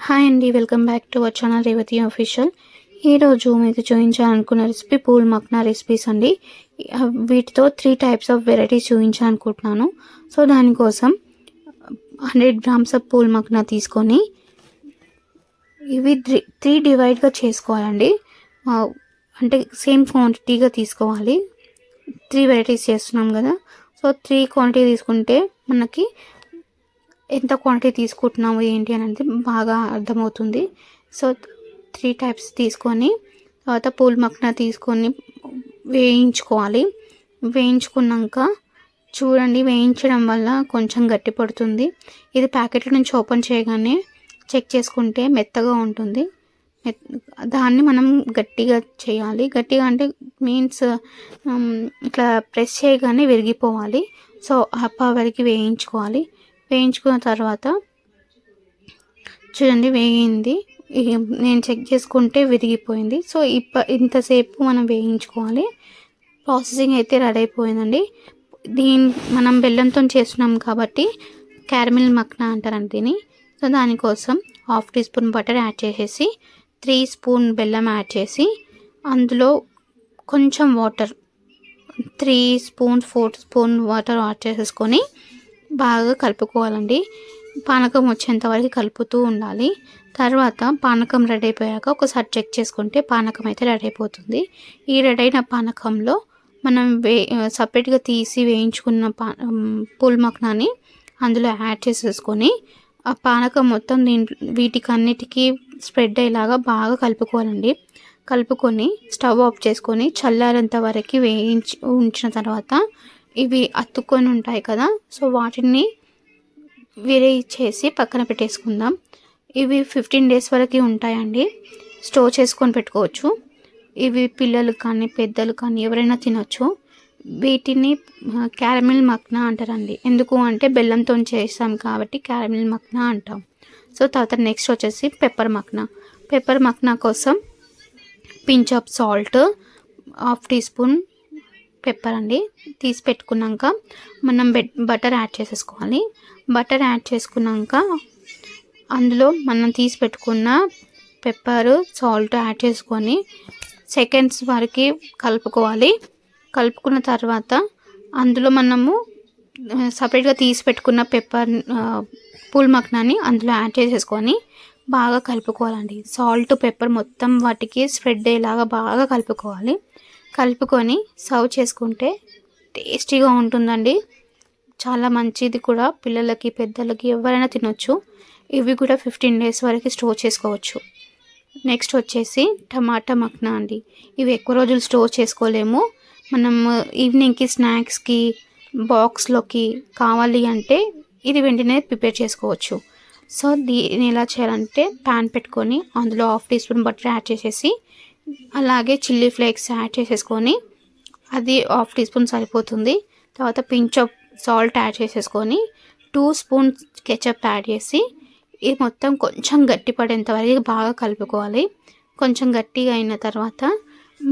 Hi అండి, welcome back to our channel Revathi official. ఈరోజు మీకు చూపించాలనుకున్న రెసిపీ పూల్ మక్నా రెసిపీస్ అండి. వీటితో 3 టైప్స్ ఆఫ్ వెరైటీస్ చూపించాలనుకుంటున్నాను. సో దానికోసం 100 గ్రామ్స్ ఆఫ్ పూల్ మక్నా తీసుకొని ఇవి 3 డివైడ్గా చేసుకోవాలండి. అంటే సేమ్ క్వాంటిటీగా తీసుకోవాలి. 3 వెరైటీస్ చేస్తున్నాం కదా, సో 3 క్వాంటిటీ తీసుకుంటే మనకి ఎంత క్వాంటిటీ తీసుకుంటున్నాము ఏంటి అనేది బాగా అర్థమవుతుంది. సో 3 టైప్స్ తీసుకొని తర్వాత పూల్ మక్నా తీసుకొని వేయించుకోవాలి. వేయించుకున్నాక చూడండి, వేయించడం వల్ల కొంచెం గట్టి పడుతుంది. ఇది ప్యాకెట్ల నుంచి ఓపెన్ చేయగానే చెక్ చేసుకుంటే మెత్తగా ఉంటుంది. దాన్ని మనం గట్టిగా చేయాలి. గట్టిగా అంటే మీన్స్ ఇట్లా ప్రెస్ చేయగానే విరిగిపోవాలి. సో వరకు వేయించుకోవాలి. వేయించుకున్న తర్వాత చూడండి వేగింది. నేను చెక్ చేసుకుంటే విరిగిపోయింది. సో ఇంతసేపు మనం వేయించుకోవాలి. ప్రాసెసింగ్ అయితే రెడీ అయిపోయిందండి. మనం బెల్లంతో చేస్తున్నాం కాబట్టి క్యారమిల్ మక్నా అంటారండి దీన్ని. సో దానికోసం 1/2 టీ స్పూన్ బటర్ యాడ్ చేసేసి 3 స్పూన్ బెల్లం యాడ్ చేసి అందులో కొంచెం water 3 spoon 4 spoon water add చేసేసుకొని బాగా కలుపుకోవాలండి. పానకం వచ్చేంత వరకు కలుపుతూ ఉండాలి. తర్వాత పానకం రెడీ అయిపోయాక ఒకసారి చెక్ చేసుకుంటే పానకం అయితే రెడీ అయిపోతుంది. ఈ రెడీ అయిన పానకంలో మనం సపరేట్గా తీసి వేయించుకున్న పూల్ మక్నాని అందులో యాడ్ చేసేసుకొని ఆ పానకం మొత్తం వీటికన్నిటికీ స్ప్రెడ్ అయ్యేలాగా బాగా కలుపుకోవాలండి. కలుపుకొని స్టవ్ ఆఫ్ చేసుకొని చల్లారేంత వరకు ఉంచిన తర్వాత ఇవి అతుక్కొని ఉంటాయి కదా, సో వాటిని వేరే చేసి పక్కన పెట్టేసుకుందాం. ఇవి 15 డేస్ వరకు ఉంటాయండి. స్టోర్ చేసుకొని పెట్టుకోవచ్చు. ఇవి పిల్లలు కానీ పెద్దలు కానీ ఎవరైనా తినొచ్చు. వీటిని క్యారమిల్ మక్నా అంటారండి. ఎందుకు అంటే బెల్లంతో చేస్తాం కాబట్టి క్యారమిల్ మక్నా అంటాం. సో తర్వాత నెక్స్ట్ వచ్చేసి పెప్పర్ మక్నా. పెప్పర్ మక్నా కోసం pinch of salt, 1/2 teaspoon pepper అండి. తీసి పెట్టుకున్నాక మనం బటర్ యాడ్ చేసేసుకోవాలి. బటర్ యాడ్ చేసుకున్నాక అందులో మనం తీసి పెట్టుకున్న పెప్పర్ సాల్ట్ యాడ్ చేసుకొని సెకండ్స్ వరకు కలుపుకోవాలి. కలుపుకున్న తర్వాత అందులో మనము సపరేట్గా తీసి పెట్టుకున్న పూల్ మక్నాని అందులో యాడ్ చేసేసుకొని బాగా కలుపుకోవాలండి. సాల్ట్ పెప్పర్ మొత్తం వాటికి స్ప్రెడ్ అయ్యేలాగా బాగా కలుపుకోవాలి. కలుపుకొని సర్వ్ చేసుకుంటే టేస్టీగా ఉంటుందండి. చాలా మంచిది కూడా. పిల్లలకి పెద్దలకి ఎవరైనా తినొచ్చు. ఇవి కూడా 15 డేస్ వరకు స్టోర్ చేసుకోవచ్చు. నెక్స్ట్ వచ్చేసి టమాటా మక్నా అండి. ఇవి ఎక్కువ రోజులు స్టోర్ చేసుకోలేము. మనం ఈవినింగ్కి స్నాక్స్కి బాక్స్లోకి కావాలి అంటే ఇది వెంటనే ప్రిపేర్ చేసుకోవచ్చు. సో దీన్ని ఎలా చేయాలంటే ప్యాన్ పెట్టుకొని అందులో 1/2 టీ స్పూన్ బటర్ యాడ్ చేసేసి అలాగే చిల్లీ ఫ్లేక్స్ యాడ్ చేసేసుకొని అది 1/2 టీ స్పూన్ సరిపోతుంది. తర్వాత పించ్ ఆఫ్ సాల్ట్ యాడ్ చేసేసుకొని 2 స్పూన్స్ కెచప్ యాడ్ చేసి ఇది మొత్తం కొంచెం గట్టి పడేంత వరకు బాగా కలుపుకోవాలి. కొంచెం గట్టిగా అయిన తర్వాత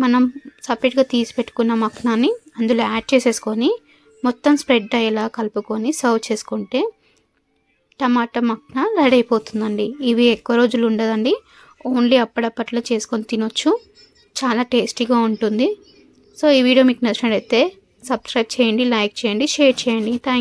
మనం సపరేట్గా తీసి పెట్టుకున్న మక్నాని అందులో యాడ్ చేసేసుకొని మొత్తం స్ప్రెడ్ అయ్యేలా కలుపుకొని సర్వ్ చేసుకుంటే టమాటా మక్నా రెడీ అయిపోతుందండి. ఇవి ఎక్కువ రోజులు ఉండదండి. ఓన్లీ అప్పటికప్పుడు చేసుకొని తినొచ్చు. చాలా టేస్టీగా ఉంటుంది. సో ఈ వీడియో మీకు నచ్చినట్లయితే సబ్స్క్రైబ్ చేయండి, లైక్ చేయండి, షేర్ చేయండి. Thank you.